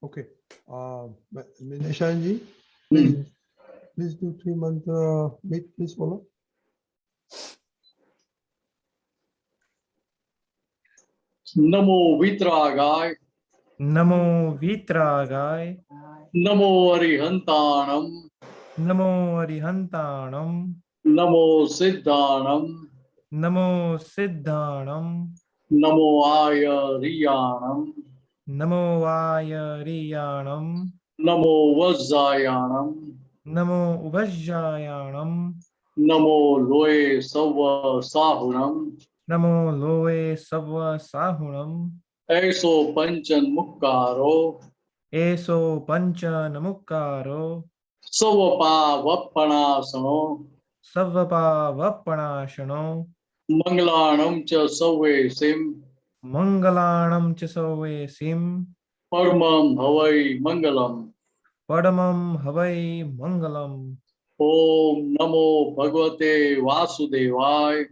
Okay. Mineshanandji, please do 3 mantra. Please follow. Namo Vitragay, Namo Vitragay, Namo Arihantanam, Namo Arihantanam, Namo Siddhanam, Namo Siddhanam, Namo Ayariyanam, Namo Vayariyanam, Namo Vajjayanam, Namo Vajjayanam, Namo Loe Sava Sahunam, Namo Loe Sava Sahunam, Eso Panchan Mukkaro, Eso Pancha Namukaro, Savapa Vappanasano, Savapa Vappanashano, Manglanam Cha Save Sim, Mangalanam Chisove Sim, Paramam Havai Mangalam, Padamam Havai Mangalam, Om Namo Bhagavate Vasudevaya,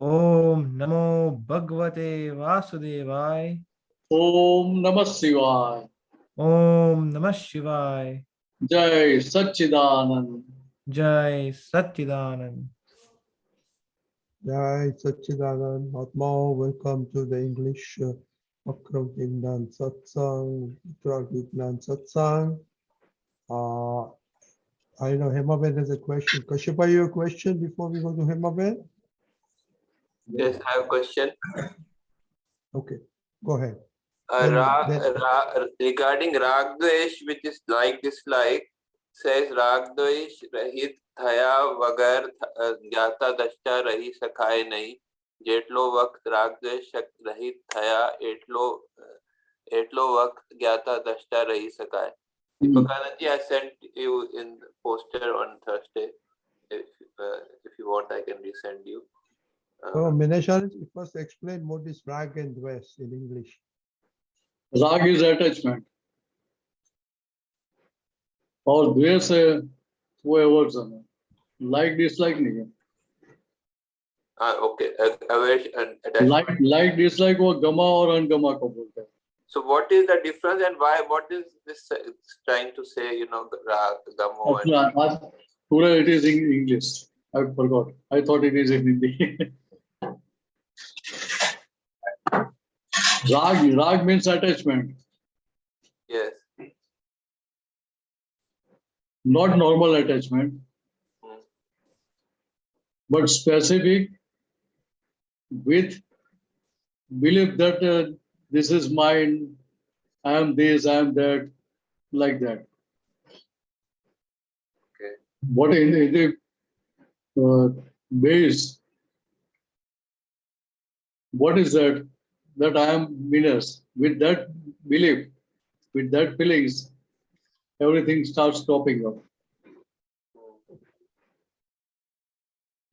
Om Namo Bhagavate Vasudevaya, Om Namah Shivaya, Om Namah Shivaya, Jai Satchidanand. Jai Satchidanand. Jai Satchidanand Atma. Welcome to the English Aptaputra Satsang, Aptaputra Satsang. I know Hemaben has a question. Kashyapa, your question before we go to Hemaben? Yes, I have a question. Okay, go ahead. Regarding Rag Dvesh, which is like dislike, says Rag Dvesh Rahit Thaya Vagar Jata Dashta Rahi Sakhay Nahi. Jetlo Vakt Rag Dvesh Rahit Thaya Etlo Vakt Jata Dashta Rahi Sakhay. Pakananji, I sent you in the poster on Thursday. If you want, I can resend you. So, Mineshanandji, first explain what is rag and dvesh in English. Rag is attachment. और द्वेष है वो aversion है. Like dislike नहीं है. Okay. Attachment. Like dislike वो गमा और अनगमा को बोलते हैं. So what is the difference and why? What is this trying to say? You know, Gamo. Today it is in English. I forgot. I thought it is in Hindi. Rag means attachment. Yes. Not normal attachment, but specific with belief that this is mine, I am this, I am that, like that. Okay. What in the base? What is that? That I am winners. With that belief, with that feelings, everything starts stopping up.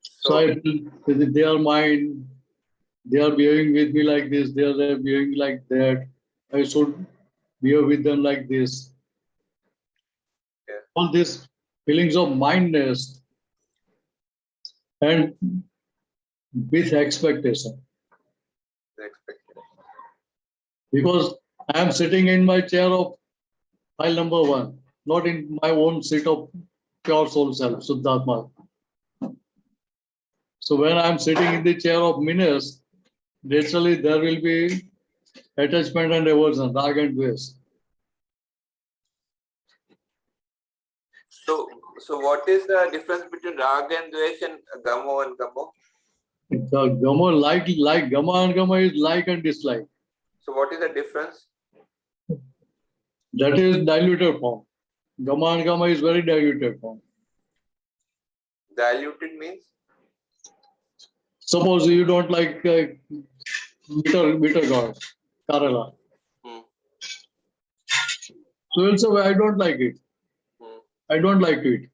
So I feel that they are mine. They are behaving with me like this. They are behaving like that. I should behave with them like this. Yeah. All these feelings of mindness and with expectation. Because I am sitting in my chair of file number 1, not in my own seat of pure soul self, Suddhatma. So when I am sitting in the chair of Minas, naturally there will be attachment and aversion, rag and dvesh. So what is the difference between Rag and Dvesh and Gamo and Gamo? The Gama, like Gama and Gama is like and dislike. So what is the difference? That is diluted form. Gama and Gama is very diluted form. Diluted means? Suppose you don't like bitter gourd, Kerala. So you'll say, well, I don't like it. I don't like it.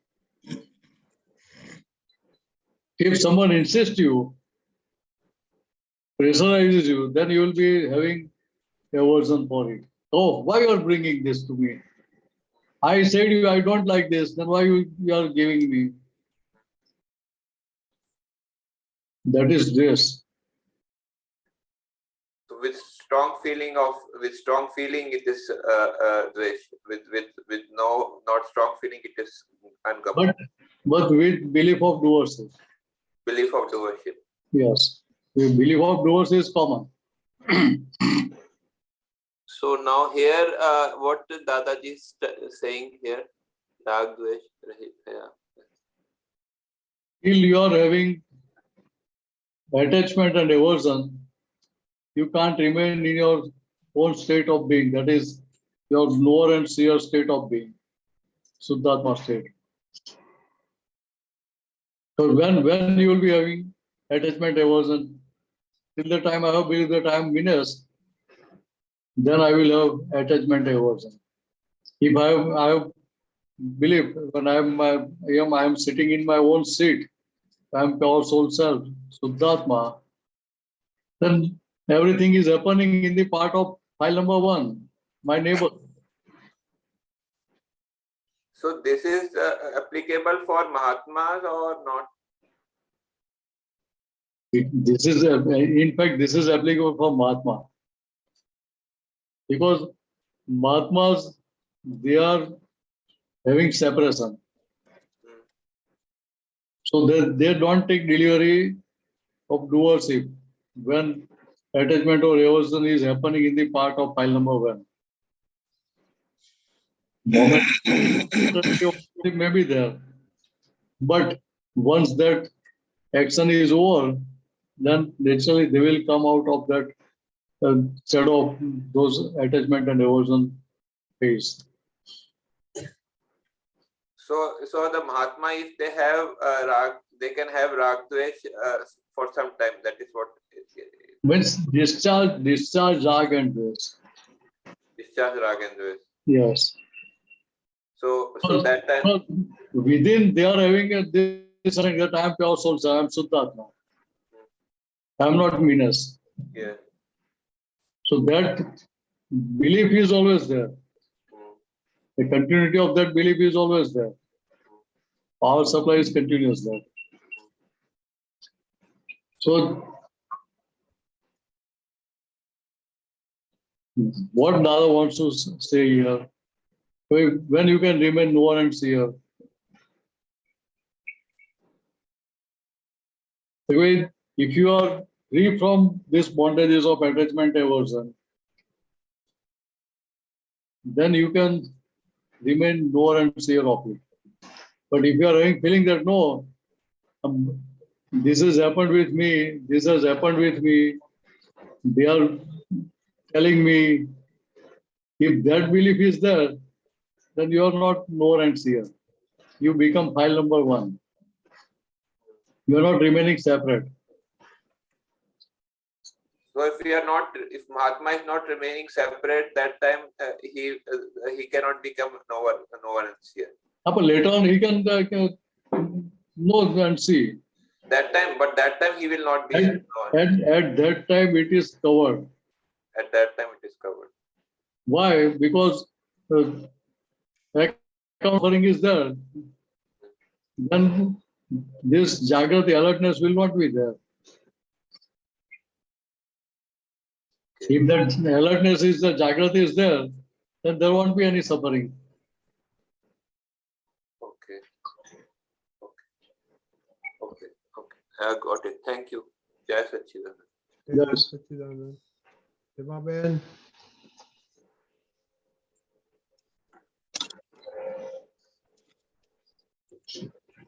If someone insists you, pressurizes you, then you will be having aversion for it. Oh, why you are bringing this to me? I said you, I don't like this. Then why you are giving me? That is this. So which strong feeling with strong feeling it is dvesh. With no not strong feeling it is uncommon. But with belief of doers. Belief of doership. Yes. The belief of doers is common. So now here, what Dadaji is saying here, Rag Dvesh Rahit Haya. Till you are having attachment and aversion, you can't remain in your own state of being. That is your lower and seer state of being. Suddhatma state. So when you will be having attachment aversion, till the time I have believed that I am Minas, then I will have attachment aversion. If I have belief when I am sitting in my own seat, I am pure soul self, Suddhatma, then everything is happening in the part of file number 1, my neighbor. So this is applicable for Mahatmas or not? This is, in fact, this is applicable for Mahatma. Because Mahatmas, they are having separation. So they don't take delivery of doership when attachment or aversion is happening in the part of file number 1. It may be there. But once that action is over, then naturally they will come out of that set of those attachment and aversion phase. So the Mahatma, if they have Rag, they can have Rag Dvesh for some time. That is what Means discharge Rag and Dvesh. discharge Rag and Dvesh. Yes. So that time Within they are having this that I am pure soul, I am Suddhatma. I am not Minas. yeah. So that belief is always there. The continuity of that belief is always there. Power supply is continuous there. So what Dada wants to say here, when you can remain knower and seer, if you are free from these bondages of attachment aversion, then you can remain knower and seer of it. But if you are feeling that no, this has happened with me, this has happened with me, they are telling me, if that belief is there, then you are not knower and seer. You become file number 1. You are not remaining separate. So if Mahatma is not remaining separate, that time he cannot become knower and seer. But later on he can know and see. That time he will not be knower. And at that time it is covered. At that time it is covered. Why? Because suffering is there. Then this Jagrati alertness will not be there. If that alertness is the Jagrati is there, then there won't be any suffering. Okay. I got it. Thank you. Jai Satchidanand. Yes. Hemaben.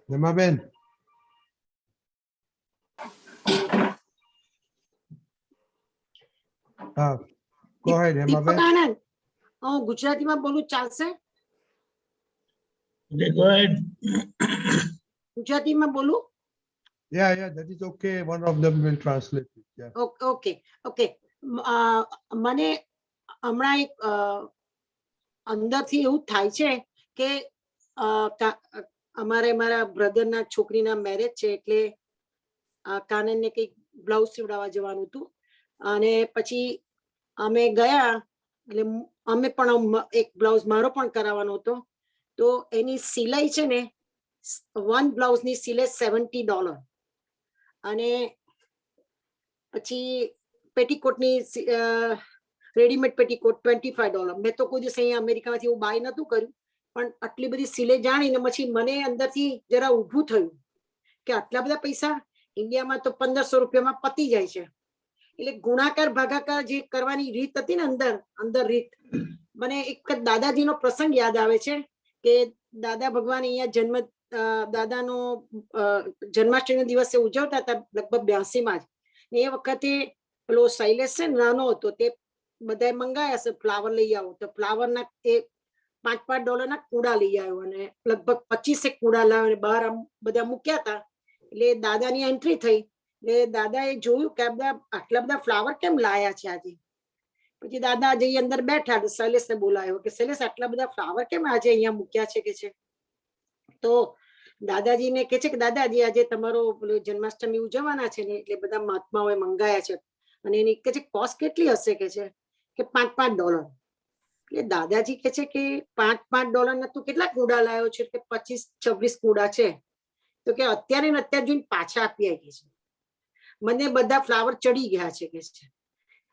Hemaben. Go ahead, Hemaben. આનંદ ગુજરાતીમાં બોલું ચાલશે? Go ahead. ગુજરાતીમાં બોલું? Yeah, that is okay. One of them will translate it. Yeah. Okay. મને હમણાં એક અંદરથી એવું થાય છે કે મારા બ્રધરના છોકરીના મેરેજ છે એટલે કાનનને કંઈક બ્લાઉઝ સીવડાવવા જવાનું હતું અને પછી અમે ગયા એટલે અમે પણ એક બ્લાઉઝ મારો પણ કરાવવાનો હતો તો એની સિલાઈ છે ને વન બ્લાઉઝની સિલાઈ $70 અને પછી પેટીકોટની રેડીમેડ પેટીકોટ $25. મેં તો કોઈ દિવસ અહીંયા અમેરિકામાંથી એવું બાય નતું કર્યું, પણ આટલી બધી સિલે જાણીને પછી મને અંદરથી જરા ઊભું થયું કે આટલા બધા પૈસા ઇન્ડિયામાં તો 1500 રૂપિયામાં પતી જાય છે. એટલે ગુણાકાર ભાગાકાર જે કરવાની રીત હતી ને અંદર રીત, મને એક દાદાજીનો પ્રસંગ યાદ આવે છે કે દાદા ભગવાન અહીંયા દાદાનો જન્માષ્ટમી દિવસે ઉજવતા હતા લગભગ 82માં જ. એ વખતે પેલો શૈલેષ છે નાનો હતો, તે બધાએ મંગાયા છે ફ્લાવર લઈ આવો, તો ફ્લાવરના એ $5 કુડા લઈ આવ્યો અને લગભગ 25 કુડા લાવ્યો અને બહાર આમ બધા મૂક્યા હતા. એટલે દાદાની એન્ટ્રી થઈ, એટલે દાદાએ જોયું કે આટલા બધા ફ્લાવર કેમ લાયા છે આજે. પછી દાદા જઈ અંદર બેઠા, શૈલેષને બોલાયો કે શૈલેષ આટલા બધા ફ્લાવર કેમ આજે અહીંયા મૂક્યા છે કે છે. તો દાદાજીને કે છે કે દાદાજી આજે તમારો જન્માષ્ટમી ઉજવવાના છે ને એટલે બધા મહાત્માઓએ મંગાયા છે અને એની કે છે કોસ્ટ કેટલી હશે કે છે કે $5. એટલે દાદાજી કે છે કે $5 ના તું કેટલા કુડા લાવ્યો છે કે 25-26 કુડા છે. તો કે અત્યારે ને અત્યારે જોઈને પાછા આપી આવી છે, મને બધા ફ્લાવર ચડી ગયા છે કે છે.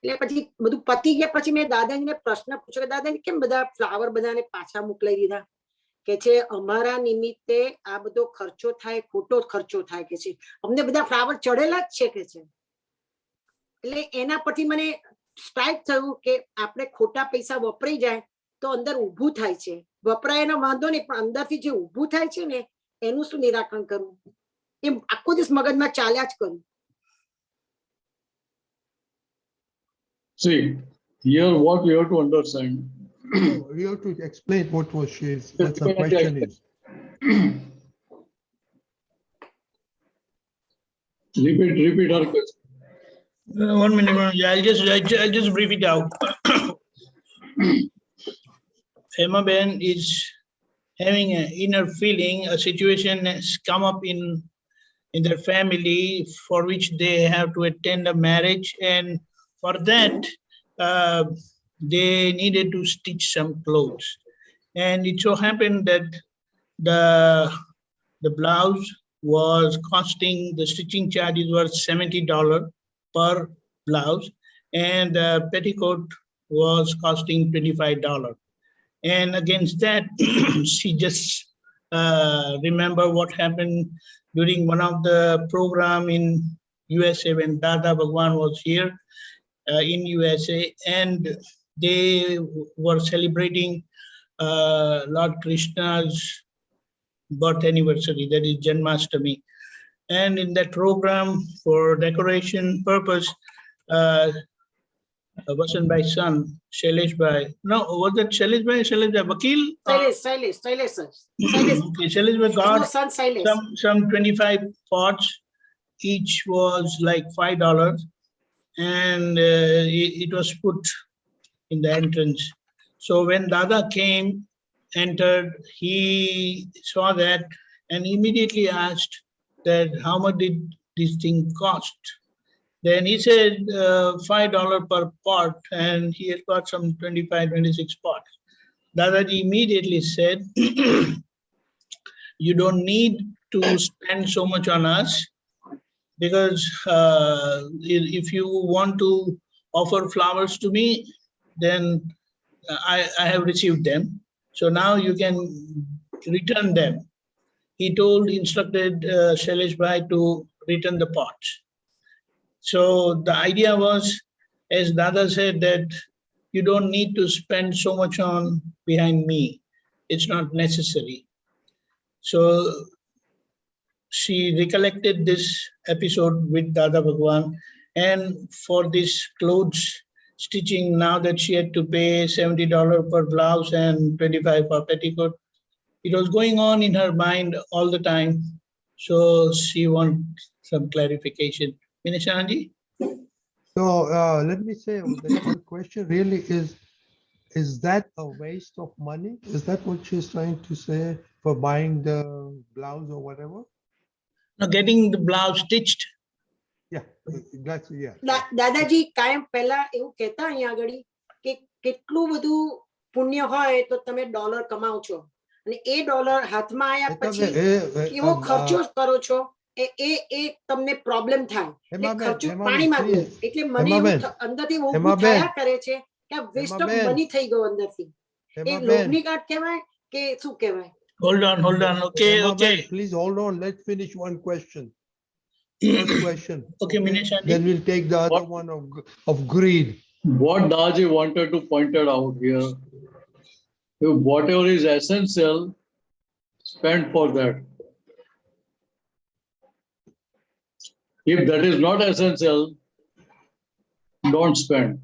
એટલે પછી બધું પતી ગયા પછી મેં દાદાજીને પ્રશ્ન પૂછ્યો કે દાદાજી કેમ બધા ફ્લાવર બધાને પાછા મોકલાઈ દીધા. કે છે અમારા નિમિત્તે આ બધો ખર્ચો થાય, ખોટો ખર્ચો થાય કે છે, અમને બધા ફ્લાવર ચડેલા જ છે કે છે. એટલે એના પછી મને સ્ટ્રાઇક થયું કે આપણે ખોટા પૈસા વપરાઈ જાય તો અંદર ઊભું થાય છે, વપરાય એનો વાંધો નહીં, પણ અંદરથી જે ઊભું થાય છે ને એનું શું નિરાકરણ કરવું, એમ આખો દિવસ મગજમાં ચાલ્યા જ કર્યું. See, here what we have to understand. You have to explain what the question is. Repeat her question. 1 minute. I'll just brief it out. Emma Ben is having an inner feeling, a situation has come up in their family for which they have to attend a marriage, and for that they needed to stitch some clothes. And it so happened that the blouse was costing, the stitching charges were $70 per blouse, and the petticoat was costing $25. And against that, she just remember what happened during one of the program in USA when Dada Bhagwan was here in USA, and they were celebrating Lord Krishna's birth anniversary, that is Janmashtami. And in that program, for decoration purpose, wasn't by son, Shailesh Bhai. No, was that Shailesh Bhai? Shailesh Bhai, Vakil? Shailesh. Okay, Shailesh Bhai got No, son Shailesh. some 25 pots. Each was like $5, and it was put in the entrance. So when Dada entered, he saw that and immediately asked that how much did this thing cost? Then he said $5 per pot, and he had got some 25-26 pots. Dadaji immediately said, you don't need to spend so much on us, because if you want to offer flowers to me, then I have received them. So now you can return them. He instructed Shailesh Bhai to return the pots. So the idea was, as Dada said, that you don't need to spend so much on behind me. It's not necessary. So she recollected this episode with Dada Bhagwan, and for this clothes stitching, now that she had to pay $70 per blouse and $25 per petticoat, it was going on in her mind all the time. So she wants some clarification. Mineshanandji? So let me say, the question really is that a waste of money? Is that what she's trying to say for buying the blouse or whatever? Now getting the blouse stitched. Yeah, that's, yeah. દાદાજી કાયમ પહેલા એવું કહેતા અહીંયા આગળ કે કેટલું બધું પુણ્ય હોય તો તમે ડોલર કમાઓ છો અને એ ડોલર હાથમાં આવ્યા પછી કેવો ખર્ચો કરો છો એ તમને પ્રોબ્લેમ થાય એટલે હેમાબેન, ખર્ચો હેમાબેન, પાણીમાં ગયો please. એટલે મને એવું હેમાબેન, અંદરથી ઊભું હેમાબેન, થયા કરે છે કે વેસ્ટ ઓફ હેમાબેન, મની થઈ ગયો અંદરથી એ હેમાબેન, લોભની ગાંઠ કહેવાય કે શું કહેવાય? Hold on, hold on. Okay, okay. Hemaben, please hold on. Let's finish one question. First question. Okay, Mineshanandji. Then we'll take the other one of greed. What Daji wanted to point it out here, if whatever is essential, spend for that. If that is not essential, don't spend.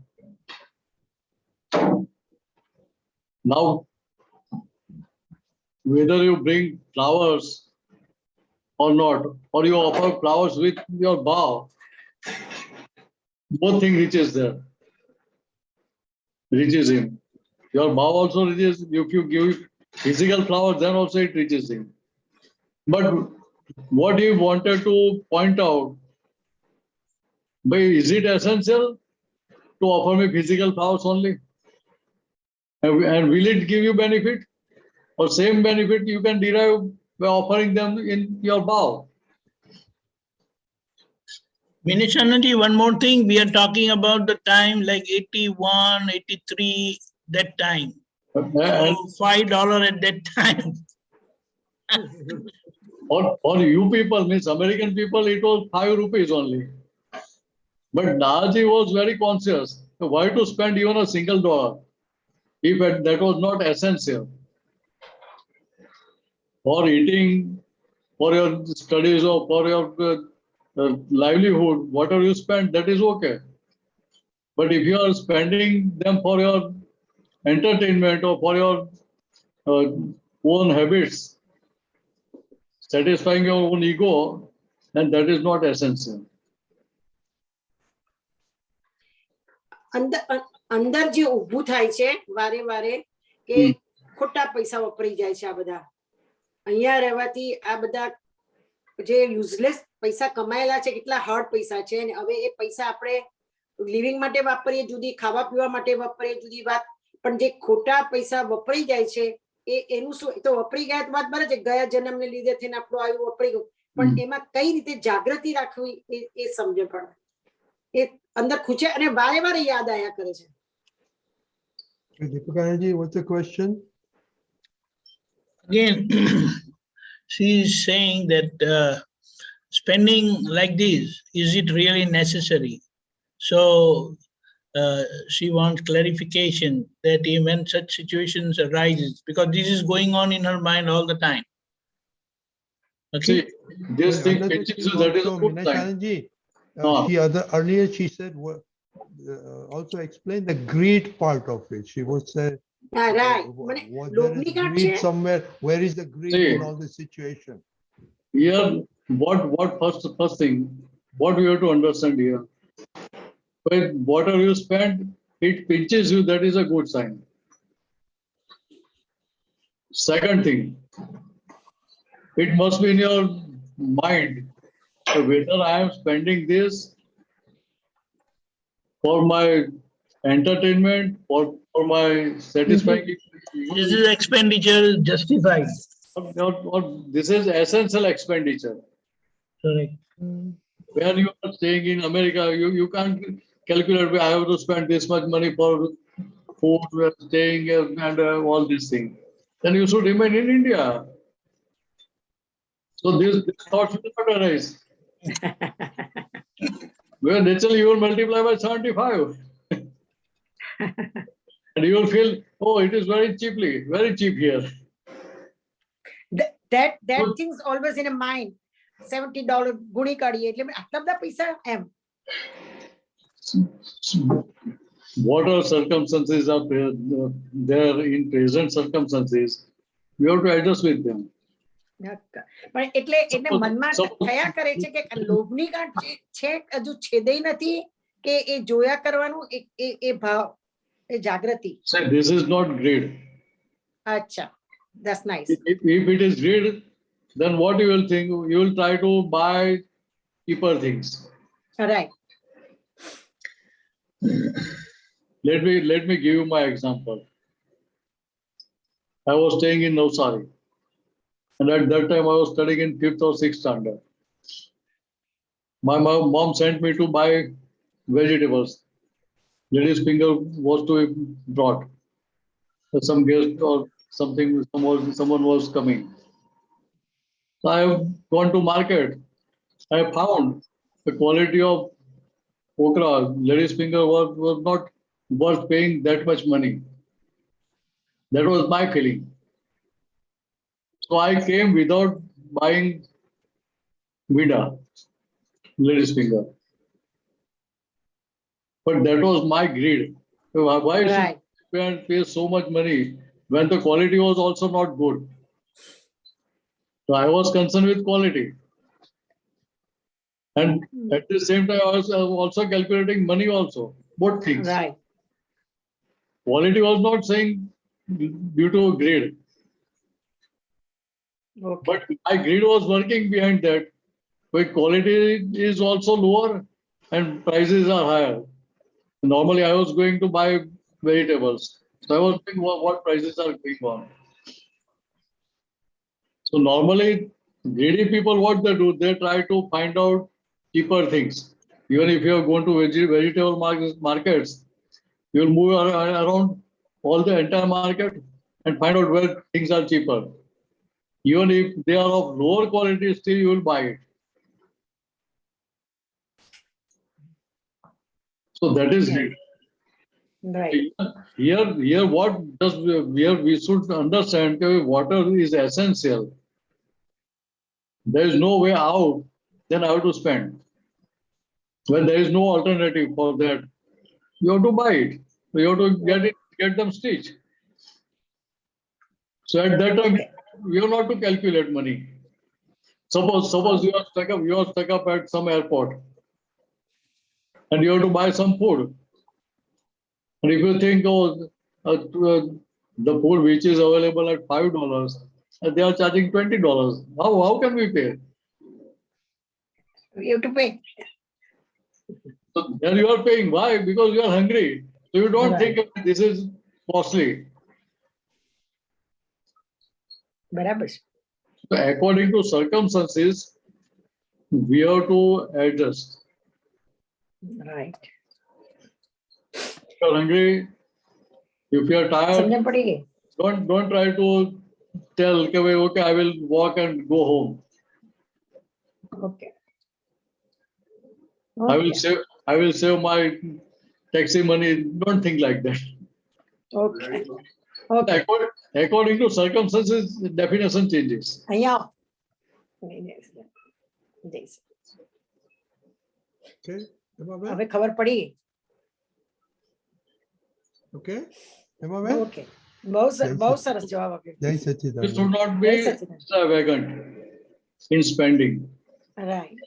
Now, whether you bring flowers or not, or you offer flowers with your bow, both things reaches there. Reaches him. Your bow also reaches, if you give physical flowers, then also it reaches him. But what he wanted to point out, but is it essential to offer me physical flowers only? And will it give you benefit? Or same benefit you can derive by offering them in your bow? Mineshanandji, one more thing. We are talking about the time like 81, 83, that time. And So $5 at that time. for you people, means American people, it was 5 rupees only. But Daji was very conscious. So why to spend even a single dollar if that was not essential? For eating, for your studies or for your livelihood, whatever you spend, that is okay. But if you are spending them for your entertainment or for your own habits, satisfying your own ego, then that is not essential. અંદર જે ઊભું થાય છે વારે વારે કે ખોટા પૈસા વપરાઈ જાય છે આ બધા અહીંયા રહેવાથી આ બધા જે યુઝલેસ પૈસા કમાયેલા છે કેટલા હાર્ડ પૈસા છે અને હવે એ પૈસા આપણે લિવિંગ માટે વાપરીએ જુદી ખાવા પીવા માટે વાપરીએ જુદી વાત પણ જે ખોટા પૈસા વપરાઈ જાય છે એનું શું તો વપરાઈ ગયા તો વાત બરાબર છે ગયા જન્મને લીધે થઈને આપણું આયુ વપરાઈ ગયું પણ એમાં કઈ રીતે જાગૃતિ રાખવી એ સમજણ પડે એ અંદર ખૂચે અને વારે વારે યાદ આયા કરે છે. Deepakarji, what's the question? Again, she is saying that spending like this, is it really necessary? So she wants clarification that when such situations arises, because this is going on in her mind all the time. Okay. See, this thing, Another thing that is a also, good sign. Mineshanandji, earlier she said also explain the greed part of it. She would say, right. was there is greed somewhere? Where is the greed See, in all this situation? Here, what first thing, what we have to understand here, when whatever you spend, it pinches you, that is a good sign. Second thing, it must be in your mind, whether I am spending this for my entertainment, for my satisfying. This is expenditure justified. Or this is essential expenditure. Correct. Where you are staying in America, you can't calculate, I have to spend this much money for food, staying and all these things. Then you should remain in India. So this thoughts will not arise. Where naturally you will multiply by 75. And you will feel, oh, it is very cheap here. That thing's always in a mind. $70 ગુણી કાઢીએ એટલે આટલા બધા પૈસા એમ. What are circumstances are there in present circumstances? We have to adjust with them. પણ એટલે મનમાં થયા કરે છે કે લોભની ગાંઠ છે હજુ છેદાઈ નથી કે એ જોયા કરવાનું એ ભાવ એ જાગૃતિ. This is not greed. અચ્છા, that's nice. If it is greed, then what you will think? You will try to buy cheaper things. Right. Let me give you my example. I was staying in Navsari, and at that time I was studying in 5th or 6th standard. My mom sent me to buy vegetables. Lady's finger was to be brought. Some guest or something, someone was coming. So I have gone to market. I have found the quality of okra, lady's finger was not worth paying that much money. That was my feeling. So I came without buying Vida, lady's finger. But that was my greed. So why Right. should I pay so much money when the quality was also not good? So I was concerned with quality. And at the same time, I was also calculating money also. Both things. Right. Quality was not saying due to greed. Okay. But my greed was working behind that. But quality is also lower and prices are higher. Normally, I was going to buy vegetables. So I was thinking what prices are going on. So normally, greedy people, what they do, they try to find out cheaper things. Even if you are going to vegetable markets, you'll move around all the entire market and find out where things are cheaper. Even if they are of lower quality, still you will buy it. So that is greed. Right. Here, what does here we should understand that water is essential. There is no way out, then I have to spend. When there is no alternative for that, you have to buy it. You have to get them stitched. So at that time, you have not to calculate money. Suppose you are stuck up at some airport and you have to buy some food. And if you think, oh, the food which is available at $5, they are charging $20. How can we pay? You have to pay. So then you are paying. Why? Because you are hungry. So you don't Right. think this is costly. Barabar. So according to circumstances, we have to adjust. Right. If you are hungry, if you are tired, समझ पड़ेगी. don't try to tell, okay, I will walk and go home. Okay. I Okay. will save my taxi money. Don't think like that. Okay. Okay. According to circumstances, the definition changes. અહીંયા Okay. Am I well? હવે ખબર પડી. Okay. Am I well? Okay બહુ સરસ જવાબ આપ્યો. Jai This Sachidanand. should not be Jai Sachidanand. extravagant in spending. Right.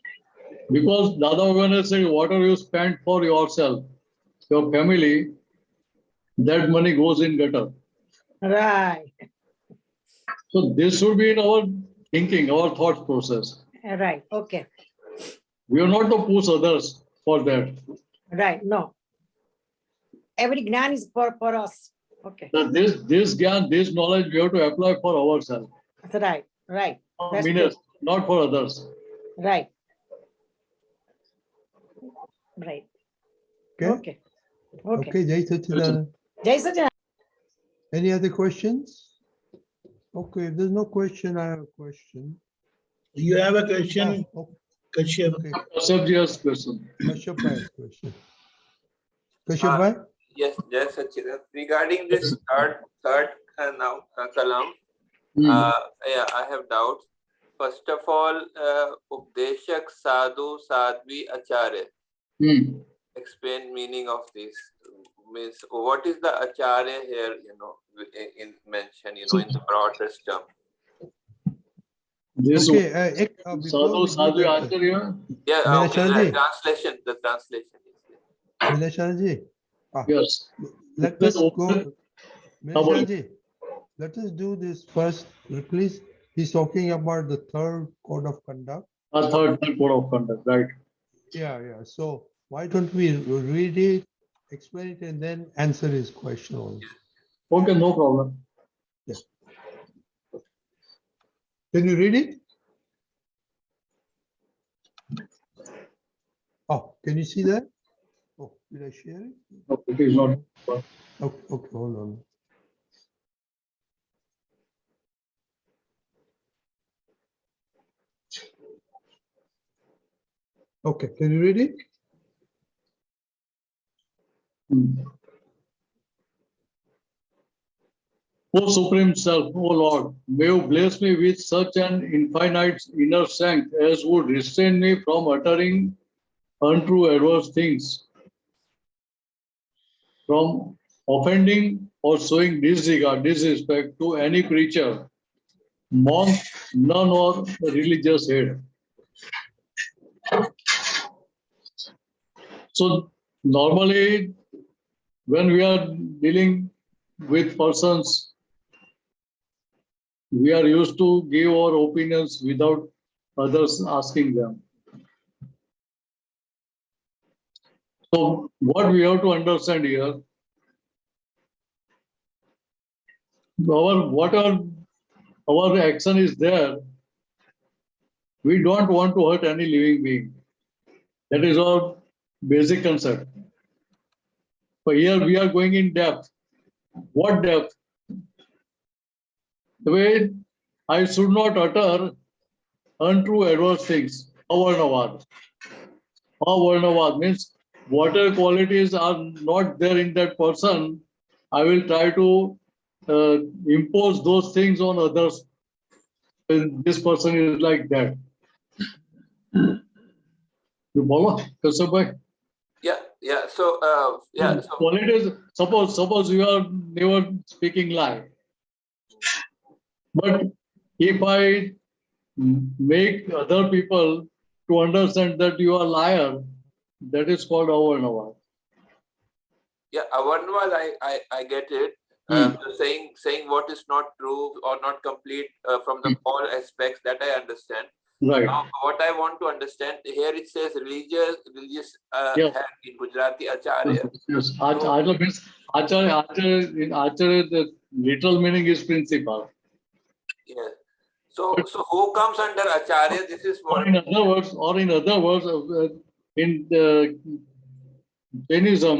Because Dada Bhagwan said, whatever you spend for yourself, your family, that money goes in gutter. Right. So this should be in our thinking, our thought process. Right. Okay. We are not to push others for that. Right. No. Every gnan is for us. Okay. That this gyan, this knowledge we have to apply for ourselves. That's right. Right. That's Meaners, true. not for others. Right. Right. Okay. Okay. Okay. Okay. Jai Sachidanand. Jai Sachidanand. Any other questions? Okay. If there's no question, I have a question. You have a question, Oh, Kashyap? okay. Kashyapji's question. Kashyap bhai has question. Kashyap bhai? Yes, Jai Sachidanand. Regarding this third kalam, yeah, I have doubts. First of all, Updeshak Sadhu Sadhvi Acharya. Explain meaning of this. Means what is the Acharya here? In mention, in the broadest term. This Okay. Sadhu Sadhu Acharya. Yeah, okay, Mineshanandji. the translation is there. Mineshanandji. Yes. Let us go. Mineshanandji, let us do this first. Please. He's talking about the third code of conduct. Third code of conduct, right? Yeah. So why don't we read it, explain it, and then answer his question also. Okay, no problem. Yeah. Can you read it? Oh, can you see that? Oh, did I share it? No, it is not. Okay, okay, hold on. Okay, can you read it? O Supreme Self, O Lord, may you bless me with such an infinite inner strength as would restrain me from uttering untrue adverse things, from offending or showing disregard, disrespect to any creature, monk, nun, or religious head. So normally, when we are dealing with persons, we are used to give our opinions without others asking them. So what we have to understand here, whatever our action is there, we don't want to hurt any living being. That is our basic concept. But here we are going in depth. What depth? The way I should not utter untrue adverse things. Avarnavad. Avarnavad means whatever qualities are not there in that person, I will try to impose those things on others. And this person is like that. You follow, Kasab bhai? Yeah. So, So, Qualities, suppose you are never speaking lie. But if I make other people to understand that you are liar, that is called avarnavad. yeah, Avarnavad, I get it. Saying what is not true or not complete from the all aspects, that I understand. Right. Now, what I want to understand here, it says religious Yeah. head in Gujarati Acharya. Yes. Acharya means in Acharya, the literal meaning is principal. Yes. So who comes under Acharya? This is Or what. in other words, in Jainism,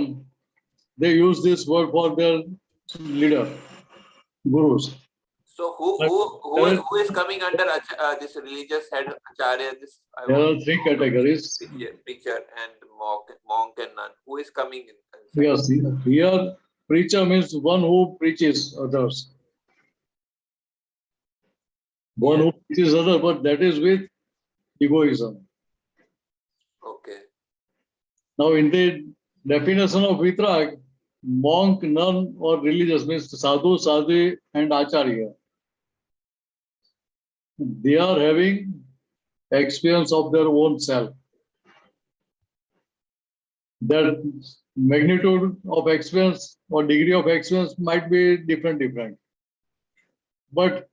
they use this word for their leader, gurus. So who is coming under this religious head Acharya? This I There want are three categories. preacher and monk and nun. Who is coming in? Yes, here preacher means one who preaches others. One who preaches others, but that is with egoism. Okay. Now, in the definition of vitrag, monk, nun, or religious means sadhu, sadhu, and acharya. They are having experience of their own self. Their magnitude of experience or degree of experience might be different. But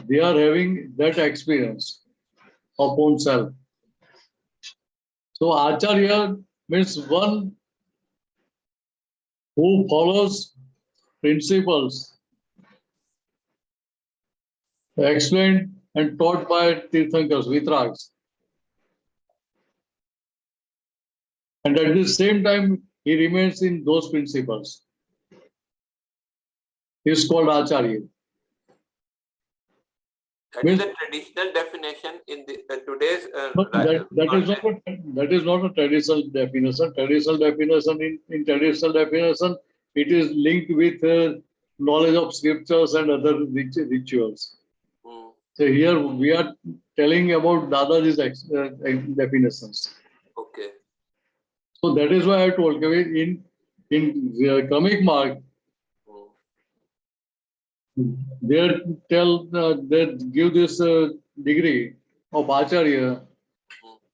they are having that experience of own self. So acharya means one who follows principles explained and taught by Tirthankars, Vitrags. And at the same time, he remains in those principles. He is called Acharya. That is the traditional definition in the today's. But that is not a traditional definition. Traditional definition in traditional definition, it is linked with knowledge of scriptures and other rituals. So here we are telling about Dadaji's definitions. Okay. So that is why I told you in Kramik Mark, they give this degree of Acharya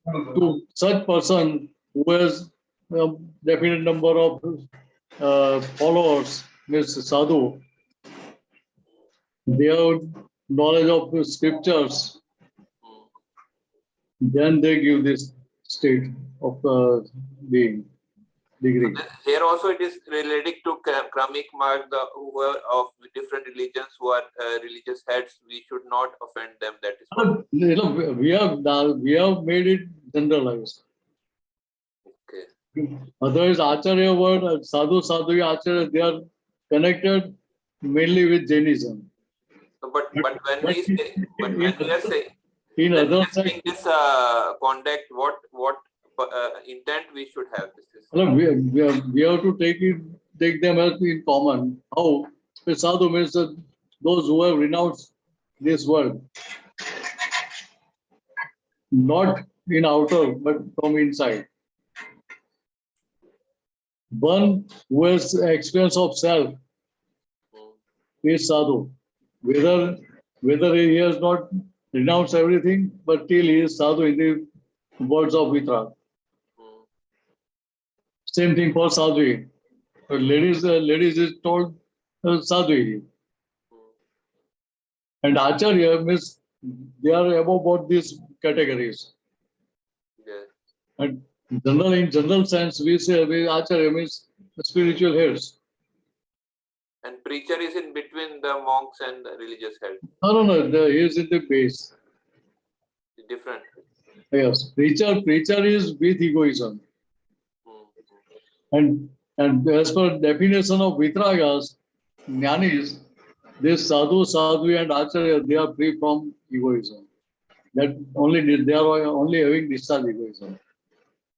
to such person who has a definite number of followers, means sadhu. They have knowledge of scriptures. Then they give this state of being degree. So here also it is related to Kramik Mark, who are of different religions, who are religious heads. We should not offend them. That is what. We have made it generalized. Otherwise, Acharya word, Sadhu, Sadhu, Acharya, they are connected mainly with Jainism. But when we say, but when we are saying, In when we other are saying this conduct, what intent we should have? This is we have to take them as in common. How? Sadhu means that those who have renounced this world, not in outer, but from inside. One who has experience of self is sadhu. Whether he has not renounced everything, but still he is sadhu in the words of Vitra. Same thing for sadhu. Ladies is told sadhu. And acharya means they are above both these categories. yes. And in general sense, we say acharya means the spiritual heads. And preacher is in between the monks and the religious head. No, he is in the base. Different. Yes, preacher is with egoism. And as per definition of Vitragas, Jnanis, this sadhu, sadhu and acharya, they are free from egoism. That they are only having discharge egoism.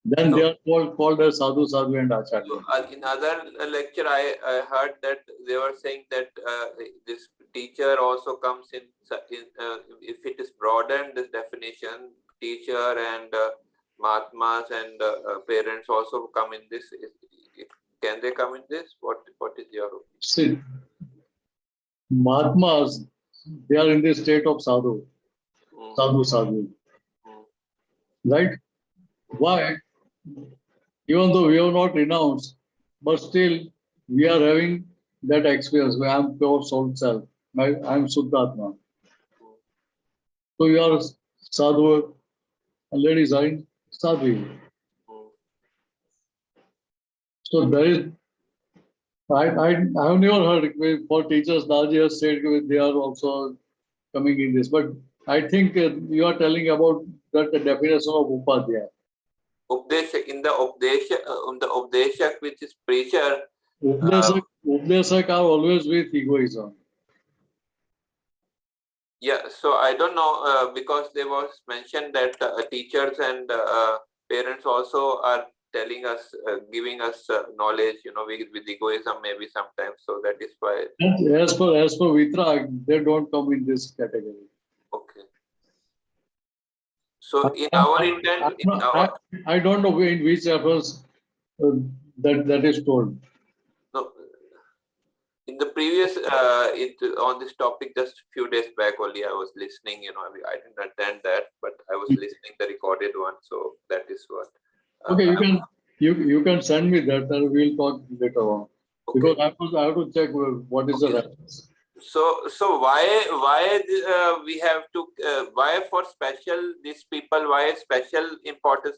Then they are called as sadhu, sadhu and acharya. So, in other lecture, I heard that they were saying that this teacher also comes in if it is broadened, this definition, teacher and Mahatmas and parents also come in this. Can they come in this? What is your opinion? See, Mahatmas, they are in the state of sadhu, sadhu. Right? Why? Even though we have not renounced, but still we are having that experience where I am pure soul self. I am Suddhatma. So you are sadhu, and ladies are in sadhu. So there is, I have never heard for teachers, Naji has said they are also coming in this, but I think you are telling about that the definition of Upadhyaya. In the Updeshak, which is preacher. Updesak are always with egoism. Yeah, so I don't know because there was mentioned that teachers and parents also are telling us, giving us knowledge, with egoism maybe sometimes. So that is why. As per Vitra, they don't come in this category. Okay. So in our intent, I don't know in which efforts that is told. No, in the previous on this topic, just a few days back only, I was listening. I didn't attend that, but I was listening the recorded one. So that is what. Okay, you can send me that, and we'll talk later on. Okay. Because I have to check what is the reference. So why we have to why for special these people, why special importance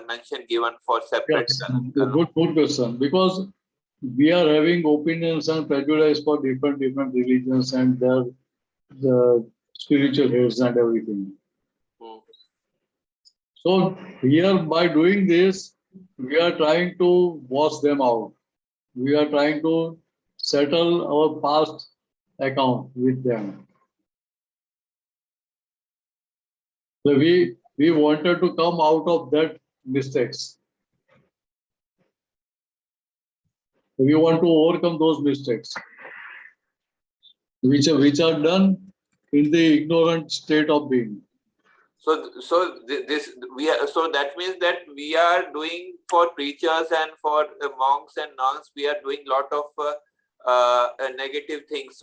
mention given for separate? Yes, good question. Because we are having opinions and prejudice for different religions and their the spiritual heads and everything. So here by doing this, we are trying to wash them out. We are trying to settle our past account with them. So we wanted to come out of that mistakes. We want to overcome those mistakes, which are done in the ignorant state of being. So that means that we are doing for preachers and for monks and nuns, we are doing lot of negative things.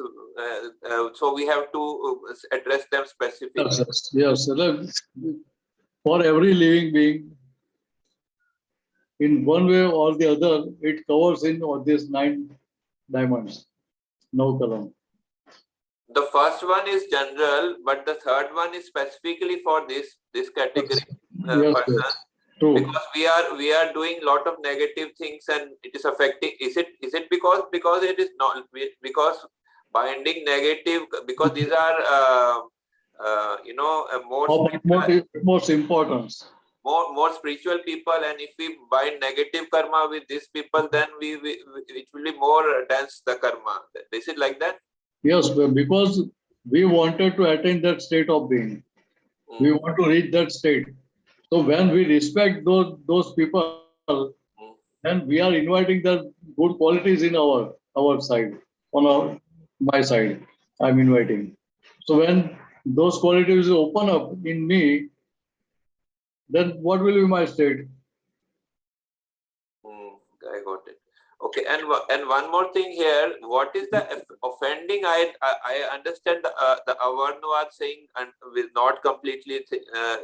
So we have to address them specifically. Yes. For every living being, in one way or the other, it covers in these 9 diamonds. No column. The first one is general, but the third one is specifically for this category person. Yes. True. Because we are doing lot of negative things and it is affecting. Is it because it is not because binding negative, because these are most importance. more spiritual people, and if we bind negative karma with these people, then it will be more dense, the karma. Is it like that? Yes, because we wanted to attain that state of being. We want to reach that state. So when we respect those people, then we are inviting the good qualities in our side, my side. I'm inviting. So when those qualities open up in me, then what will be my state? I got it. Okay, and one more thing here. What is the offending? I understand the Avarnavad saying and with not completely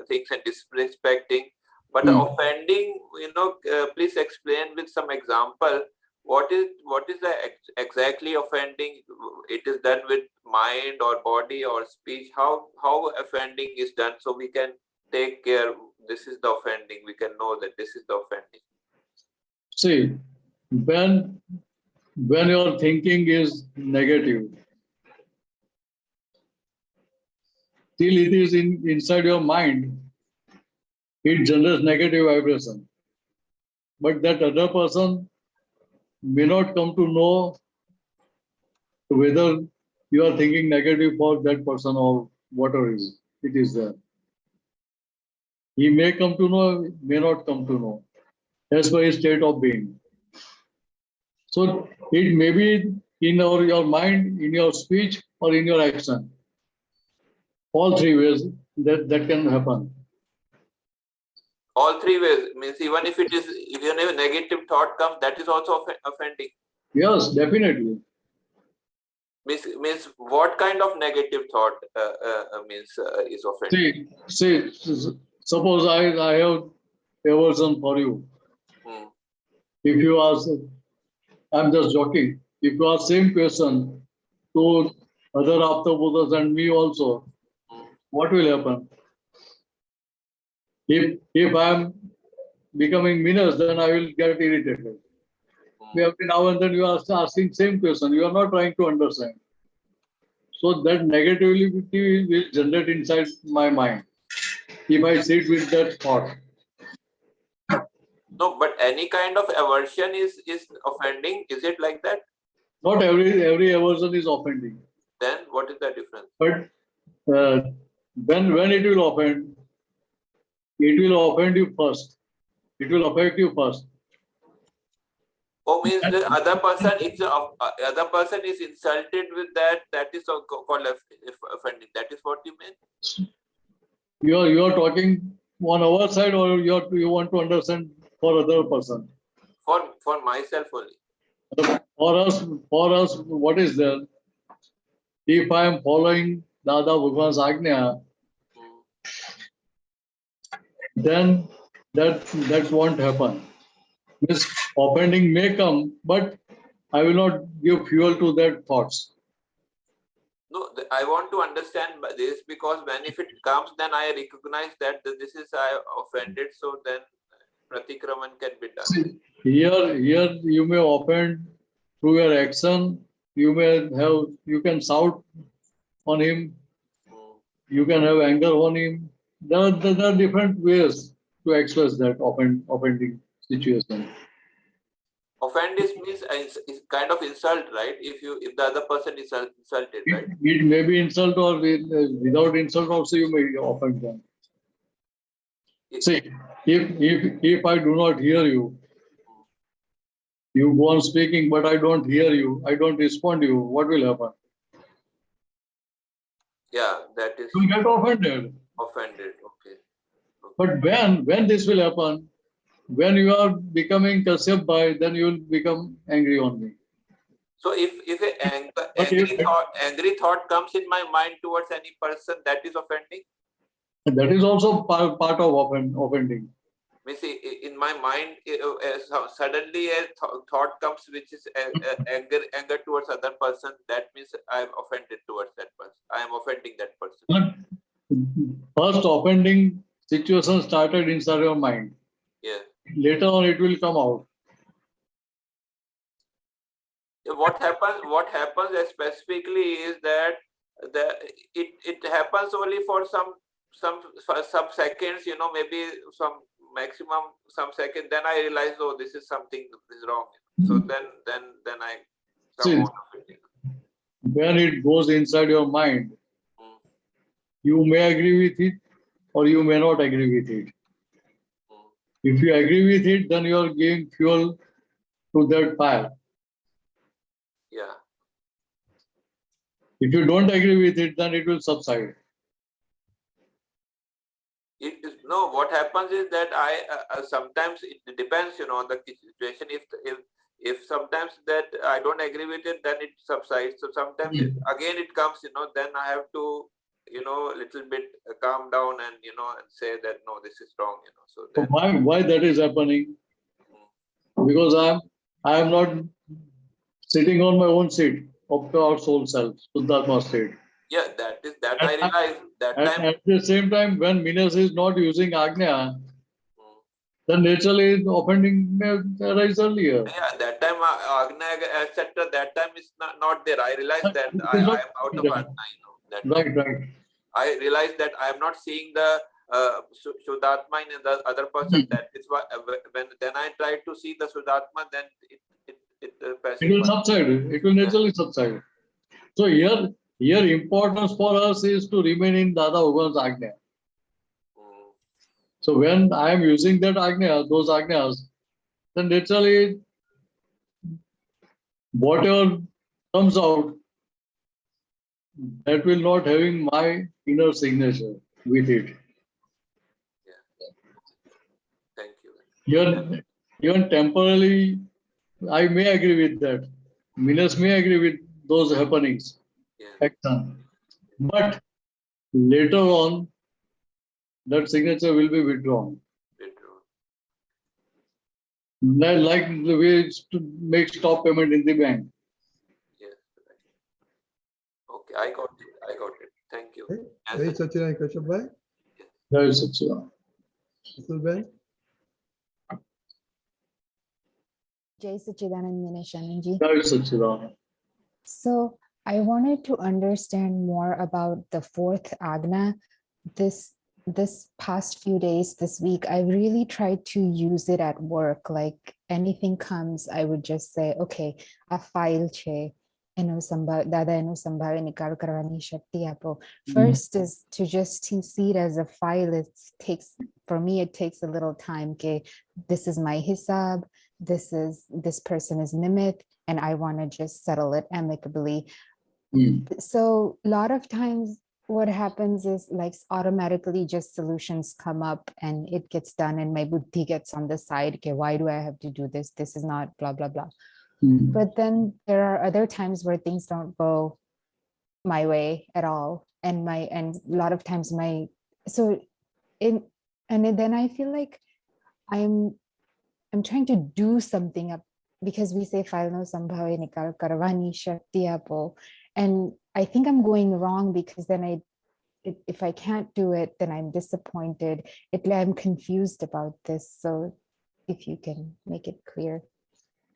things and disrespecting, but the offending, please explain with some example. What is the exactly offending? It is done with mind or body or speech. How offending is done, so we can take care. This is the offending. We can know that this is the offending. See, when your thinking is negative, till it is inside your mind, it generates negative vibration. But that other person may not come to know whether you are thinking negative for that person or whatever it is there. He may come to know, may not come to know. That's why his state of being. So it may be in your mind, in your speech, or in your action. All three ways that can happen. All three ways means even if a negative thought comes, that is also offending. Yes, definitely. Means what kind of negative thought is offending? See, suppose I have aversion for you. If you ask, I'm just joking. If you ask same question to other Aptaputras and me also, what will happen? If I'm becoming meanness, then I will get irritated. Now and then you are asking same question. You are not trying to understand. So that negativity will generate inside my mind if I sit with that thought. No, but any kind of aversion is offending. Is it like that? Not every aversion is offending. Then what is the difference? But when it will offend you first. It will affect you first. Oh, means the other person is insulted with that. That is called offending. That is what you mean. You are talking on our side, or you want to understand for other person? For myself only. For us, what is there? If I am following Dada Bhagwan's Agnya, then that won't happen. This offending may come, but I will not give fuel to that thoughts. No, I want to understand this, because when if it comes, then I recognize that this is I offended. So then pratikraman can be done. See, here you may offend through your action. You can shout on him. You can have anger on him. There are different ways to express that offending situation. Offend means is kind of insult, right? If the other person is insulted, right? It may be insult, or without insult also you may offend them. See, if I do not hear you, you go on speaking, but I don't hear you, I don't respond to you, what will happen? Yeah, that is. You get offended. Offended, okay. But when this will happen, when you are becoming Kashyap Bhai, then you will become angry on me. So if angry thought comes in my mind towards any person, that is offending. That is also part of offending. Means in my mind, suddenly a thought comes which is anger towards other person. That means I am offended towards that person. I am offending that person. But first offending situation started inside your mind. Yeah. Later on, it will come out. What happens specifically is that it happens only for some seconds, maybe some maximum some second, then I realize, oh, this is something is wrong. So then I come See, out of it. when it goes inside your mind, Mm, you may agree with it or you may not agree with it. mm. If you agree with it, then you are giving fuel to that fire. Yeah. If you don't agree with it, then it will subside. It is, no, what happens is that I sometimes it depends, on the situation. If sometimes that I don't agree with it, then it subsides. So sometimes again it comes, then I have to, little bit calm down and and say that no, this is wrong, So So then why that is happening? Because I am not sitting on my own seat of our soul self, Suddharma state. yeah, that I realize that And time. at the same time, when Minas is not using Agnya, Mm, then naturally offending may arise earlier. yeah, that time Agna, etc. That time is not there. I realized that It I is not am out of Agna, that time. right. I realized that I am not seeing the Shuddhatma in the other person. That is why when then I try to see the Shuddhatma, then it It will pacifies. subside. It will naturally subside. So here importance for us is to remain in Dada Bhagwan's Agnya. Mm, So when I am using that Agnya, those Agnyas, then naturally whatever comes out, that will not having my inner signature with it. yeah. Thank you. Even temporarily, I may agree with that. Minas may agree with those happenings, Yeah. action. But later on, that signature will be withdrawn. Withdrawn. Like the way to make stop payment in the bank. Yes. Right. Okay, I got it. Thank you. Jai Satchidanand Kashyap bhai. That is such a Atul bhai. Jai Sachidanand Mineshanandji. that is such a So I wanted to understand more about the fourth Agna. This past few days, this week, I really tried to use it at work. Like anything comes, I would just say, okay, a file che. Dada eno sambhave nikal karwani shakti apo. First is to just to see it as a file. For me, it takes a little time. Okay, this is my hisab. This person is Nimit, and I want to just settle it amicably. So a lot of times what happens is like automatically just solutions come up and it gets done and my buddhi gets on the side. Okay, why do I have to do this? This is not blah, blah, blah. But then there are other times where things don't go my way at all. And a lot of times then I feel like I'm trying to do something up because we say file no sambhave nikal karwani shakti apo. And I think I'm going wrong because then if I can't do it, then I'm disappointed. I'm confused about this. So if you can make it clear.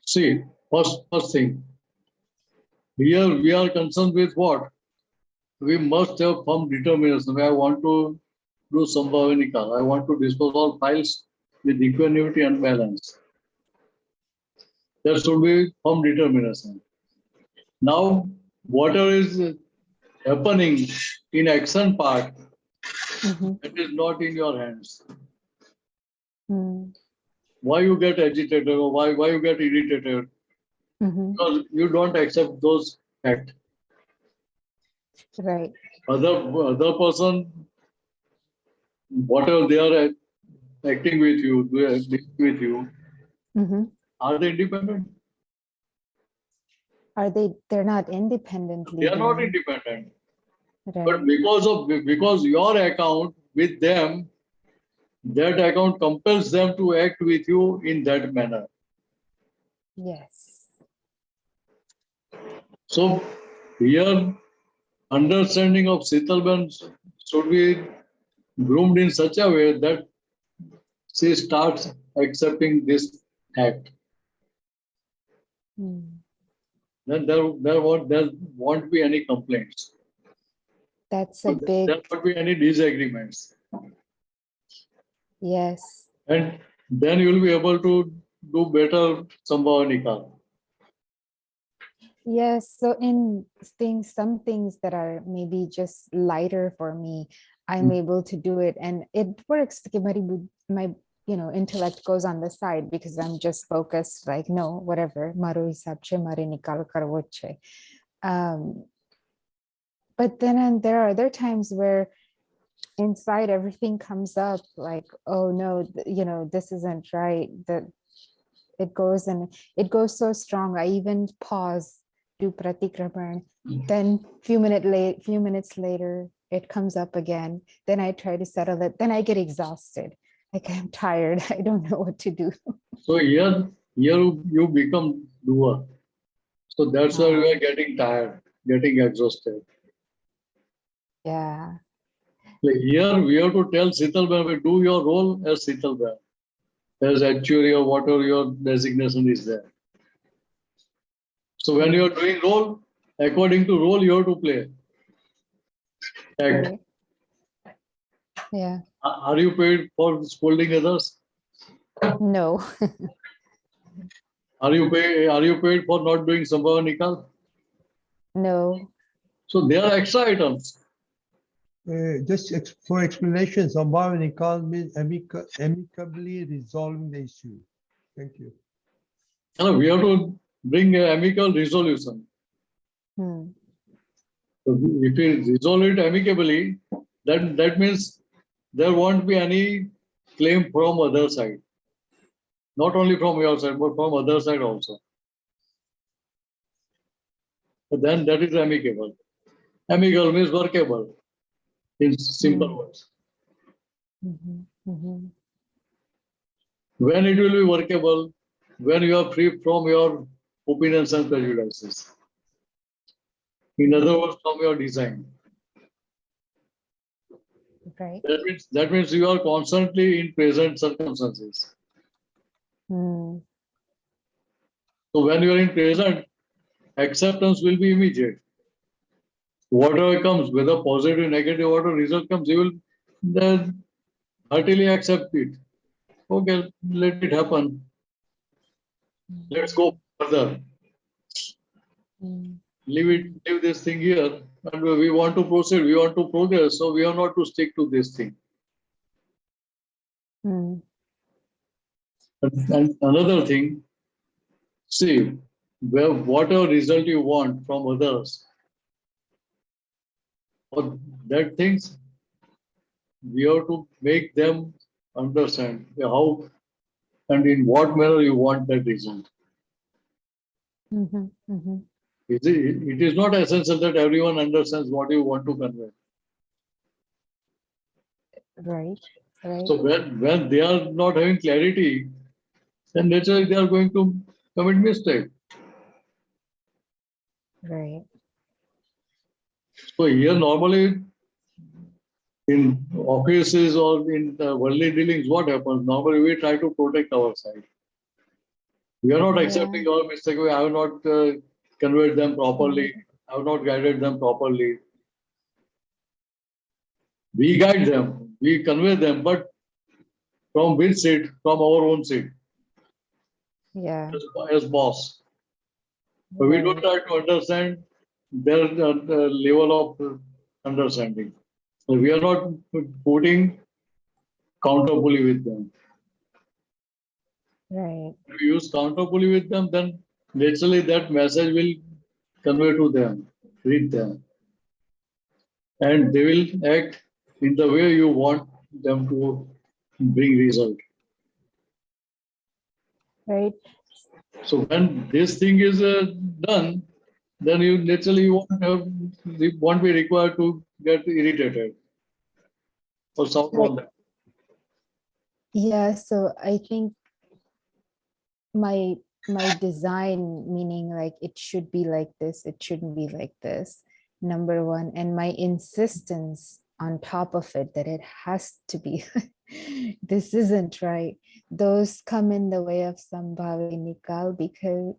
See, first thing. Here we are concerned with what? We must have firm determination. I want to do Sambhavanika. I want to dispose all files with equanimity and balance. That should be firm determination. Now, whatever is happening in action part, that is not in your hands. Why you get agitated or why you get irritated? Because you don't accept those facts. Right. Other person, whatever they are acting with you, they are dealing with you, are they independent? They're not independently. They are not independent. Right. But because your account with them, that account compels them to act with you in that manner. Yes. So here, understanding of Sitalban should be groomed in such a way that she starts accepting this act. Then there won't be any complaints. That's a big, There won't be any disagreements. yes. And then you will be able to do better Sambhava Nikal. Yes, so in things, some things that are maybe just lighter for me, I'm able to do it, and it works. कि my intellect goes on the side because I'm just focused, like, no, whatever, maru hisab se mare nikal karvo chhe. But then there are other times where inside everything comes up like, oh no, this isn't right. That it goes so strong. I even pause, do pratikraman. Then few minutes later, it comes up again. Then I try to settle it. Then I get exhausted. Like, I'm tired. I don't know what to do. So here you become doer. So that's why we are getting tired, getting exhausted. Yeah. Like here we have to tell Sital Bhai, do your role as Sital Bhai, as actuary or whatever your designation is there. So when you are doing role, according to role, you have to play. Act. Right. Yeah. Are you paid for scolding others? No. Are you paid for not doing Sambhava Nikal? No. So they are extra items. Just for explanation, Sambhava Nikal means amicably resolving the issue. Thank you. We have to bring an amicable resolution. Hmm. So if we resolve it amicably, then that means there won't be any claim from other side. Not only from your side, but from other side also. But then that is amicable. Amicable means workable, in simple words. Mm-hmm. Mm-hmm. When it will be workable, when you are free from your opinions and prejudices. In other words, from your design. Right. That means you are constantly in present circumstances. Hmm. So when you are in present, acceptance will be immediate. Whatever comes, whether positive, negative, whatever result comes, you will then heartily accept it. Okay, let it happen. Let's go further. Leave this thing here, and we want to proceed. We want to progress, so we are not to stick to this thing. Hmm. And another thing, see, whatever result you want from others, or that things, we have to make them understand how and in what manner you want that result. Mm-hmm. Mm-hmm. It is not essential that everyone understands what you want to convey. Right. Right. So when they are not having clarity, then naturally they are going to commit mistake. Right. So here normally in offices or in worldly dealings, what happens? Normally we try to protect our side. We are not accepting our mistake. I have not conveyed them properly. I have not guided them properly. We guide them, we convey them, but from which seat? From our own seat. Yeah. As boss. But we don't try to understand their level of understanding. So we are not putting counterpully with them. Right. If we use counterpully with them, then naturally that message will convey to them, reach them. And they will act in the way you want them to bring result. Right. So when this thing is done, then you naturally won't be required to get irritated or something Right. on that. Yeah. So I think my design, meaning like it should be like this, it shouldn't be like this, number one, and my insistence on top of it that it has to be this isn't right, those come in the way of Sambhavi Nikal because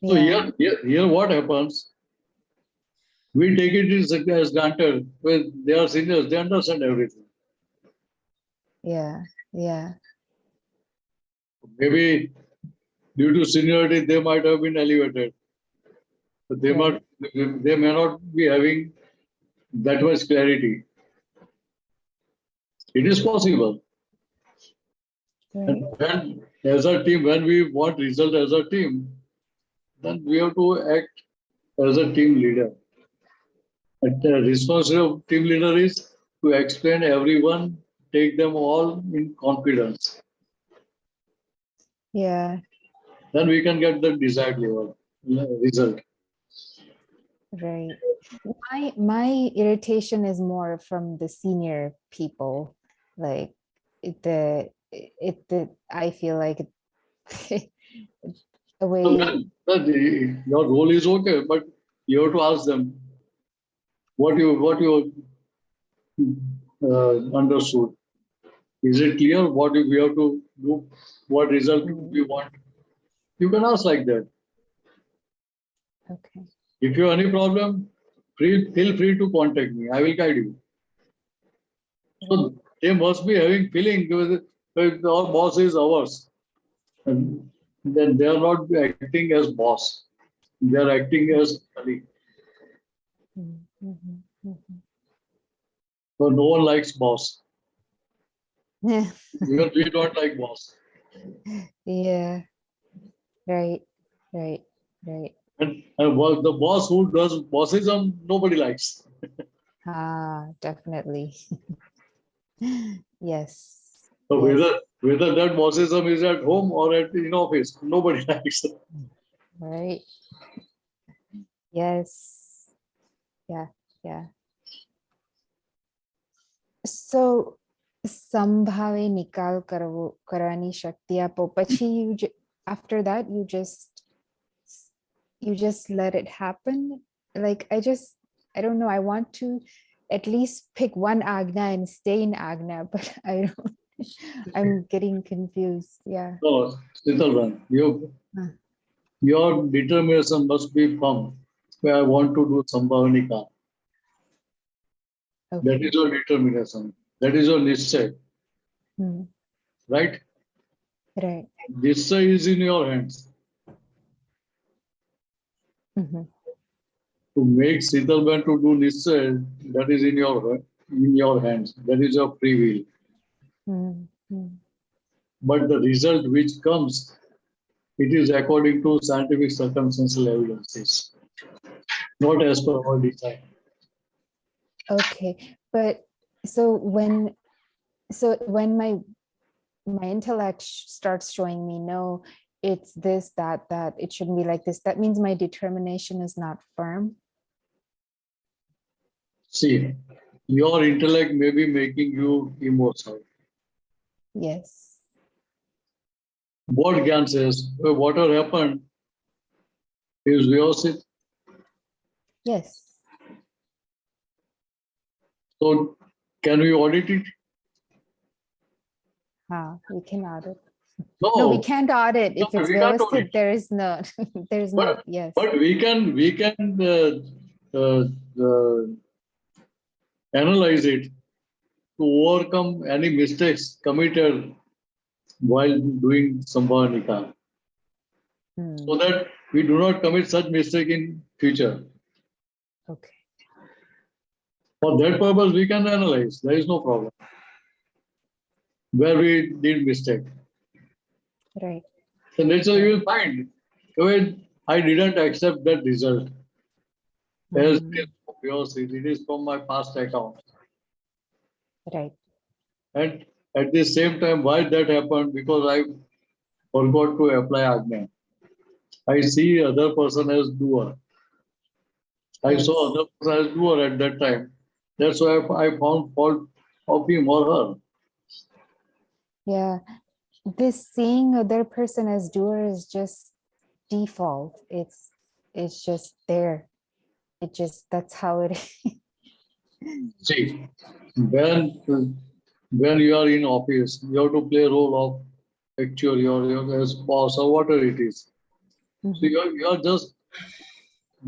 So here what happens? We take it as granted. Well, they are seniors, they understand everything. yeah Yeah. Maybe due to seniority, they might have been elevated. But Right. they may not be having that much clarity. It is possible. Right. And when, as a team, when we want result as a team, then we have to act as a team leader. And the responsibility of team leader is to explain everyone, take them all in confidence. Yeah. Then we can get the desired level result. Right. My irritation is more from the senior people. Like I feel like the So way. then your role is okay, but you have to ask them what you understood. Is it clear what we have to do? What result we want? You can ask like that. Okay. If you have any problem, feel free to contact me. I will guide you. So they must be having feeling with our boss is ours. And then they are not acting as boss. They are acting as colleague. So no one likes boss. Even we don't like boss. Yeah. Right. Right. Right. And the boss who does bossism, nobody likes. Ah, definitely. Yes. So Yes. whether that bossism is at home or in office, nobody likes it. Right. Yes. Yeah. Yeah. So संभावे निकाल करवानी शक्ति आपो પછી after that you just let it happen. Like I don't know, I want to at least pick one agna and stay in agna, but I don't I'm getting confused. Yeah. So, Sitalvan, your determination must be firm. I want to do Sambhavanika. That Okay. is your determination. That is your nischay, right? Right. Nischay is in your hands. To make Sitalvan to do nischay, that is in your hands. That is your free will. But the result which comes, it is according to scientific circumstantial evidences, not as per our design. Okay. But so when my intellect starts showing me no, it's this, that it shouldn't be like this, that means my determination is not firm. See, your intellect may be making you emotional. Yes. What Gyan says, whatever happened is Vyosit. Yes. So can we audit it? We can audit. No, No, we can't audit. If no, it's we can't Vyavasthit, audit. there is no, there's no, yes. But we can analyze it to overcome any mistakes committed while doing Sambhavanika, so that we do not commit such mistake in future. Okay. For that purpose, we can analyze. There is no problem. Where we did mistake. Right. So naturally you will find, I didn't accept that result. As it is from yours, it is from my past account. Right. And at the same time, why that happened? Because I forgot to apply Agnya. I see other person as doer. I saw other person as doer at that time. That's why I found fault of him or her. Yeah. This seeing other person as doer is just default. It's just there. That's how it is. See, when you are in office, you have to play a role of actuary or as boss or whatever it is. So you are just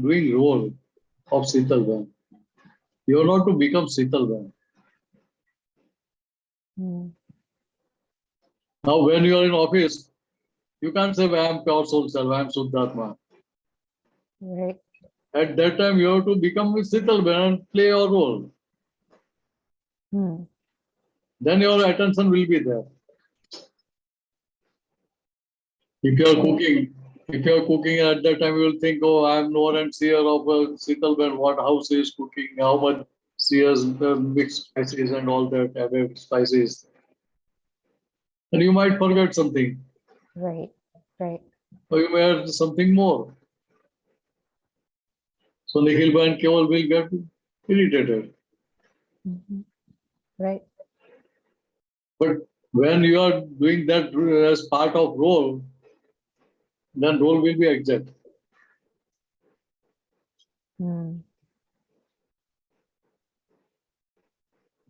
doing role of Sitalvan. You are not to become Sitalvan. Now, when you are in office, you can't say, I am pure soul self, I am Suddhatma. Right. At that time, you have to become a Sitalban and play your role. Hmm. Then your attention will be there. If you are cooking at that time, you will think, oh, I am knower and seer of a Sitalban, what house he is cooking, how much she has mixed spices and all that, added spices. And you might forget something, Right. Right. or you may add something more. So Nikhil and Keval will get irritated. Mhm. Right. But when you are doing that as part of role, then role will be exact. Hmm.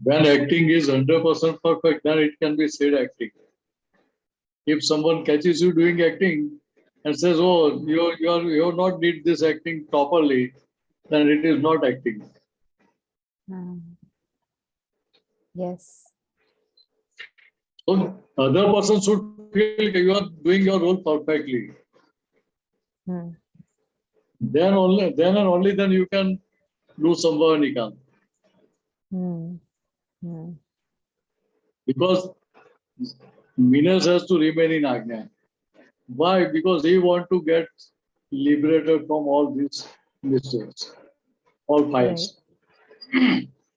When acting is 100% perfect, then it can be said acting. If someone catches you doing acting and says, "Oh, you have not did this acting properly," then it is not acting. Yes. So other person should feel you are doing your role perfectly. Hmm. Then and only then you can do Samvahanika. Hmm. Hmm. Because Minas has to remain in Ajna. Why? Because he want to get liberated from all these mistakes, all Right. fights.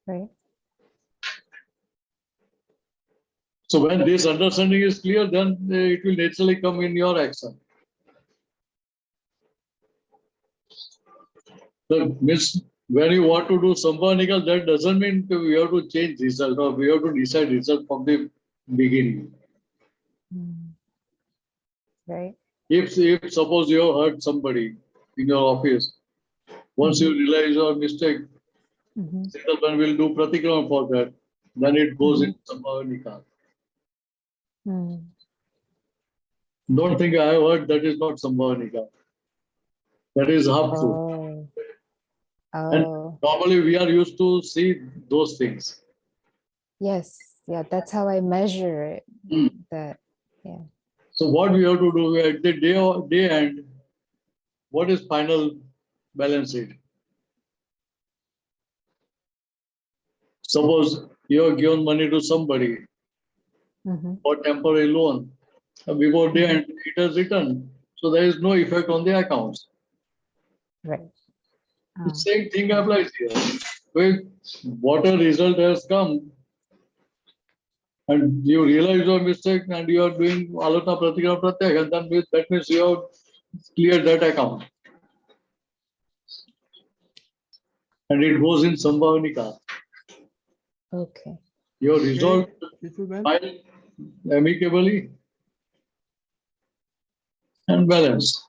Right. So when this understanding is clear, then it will naturally come in your action. So means when you want to do Samvahanika, that doesn't mean we have to change result or we have to decide result from the beginning. Hmm. Right. If suppose you have hurt somebody in your office, once you realize your mistake, Mm-hmm. settlement will do pratikrama for that. Then it goes in Samvahanika. Hmm. Don't think I have heard that is not Samvahanika. That is half truth. Oh. And Oh. normally we are used to see those things. Yes. Yeah. That's how I measure it. That. Yeah. So what we have to do at the day end, what is final balance sheet? Suppose you have given money to somebody Mm-hmm. for temporary loan. Before day end, it has returned. So there is no effect on the accounts. Right. The same thing applies here. With whatever result has come, and you realize your mistake and you are doing alotna pratikram pratyek, and then that means you have cleared that account. And it goes in Sambhavanika. Okay. You have resolved Gentlemen. file amicably and balanced.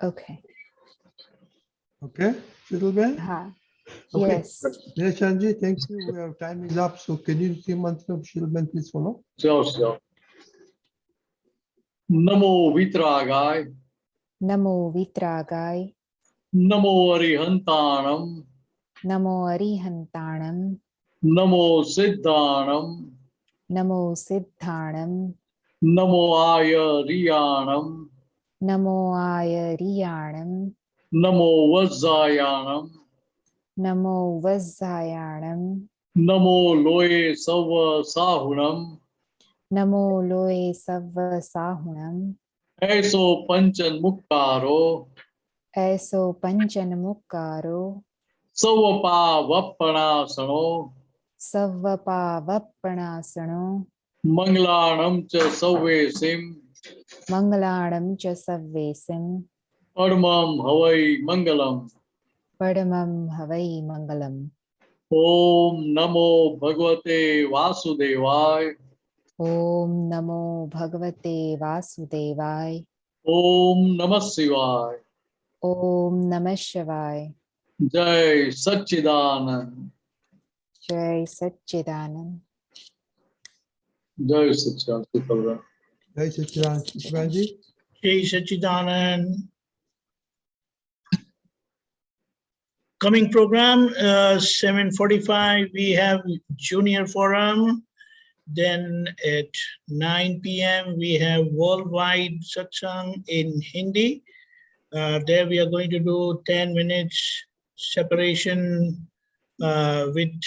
Okay. Okay, gentlemen. Okay. Yes. Mineshanandji, thank you. Our time is up. So can you see mantra of gentlemen, please follow? Sure. Namo Vitragai, Namo Vitragai. Namo Arihantanam, Namo Arihantanam. Namo Siddhanam, Namo Siddhanam. Namo Aya Riyanam, Namo Ayariyanam. Namo Vajjayanam, Namo Vajjayanam. Namo Loe Sava Sahunam, Namo Loe Sava Sahunam. Aiso Panchan Muktaro, Aiso Panchanamukaro. Savapa Vappanasano, Savvapa Vappanasano. Manglanam Cha Savesim, Mangalanam cha Savvesim. Padmam Havai Mangalam. Padamam Havai Mangalam. Om Namo Bhagavate Vasudevaya. Om Namo Bhagavate Vasudevaya. Om Namah Shivaya. Om Namah Shivaya. Jai Satchidanand. Jai Satchidanand. Jai Satchidanand. Jai Satchidanand. Gentlemanji. Jai Sachidanand. Coming program, 7:45, we have Junior Forum. Then at 9 p.m. we have worldwide satsang in Hindi. There we are going to do 10 minutes separation with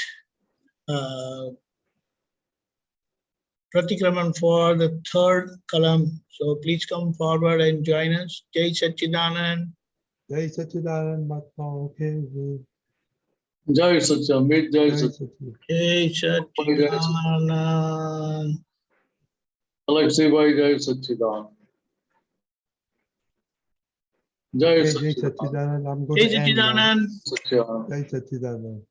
Pratikraman for the third column. So please come forward and join us. Jai Satchidanand. Jai Sachidanand Mahatma. Okay. Jai Satyam, meet Jai Jai Satyam. Sachidanand. Jai Satchidanand. Alexei Bhai, Jai Sachidanand. Jai Okay, Jai Sachidanand. Sachidanand. I'm going Jai to end now. Satchidanand. Sachidanand. Jai Sachidanand.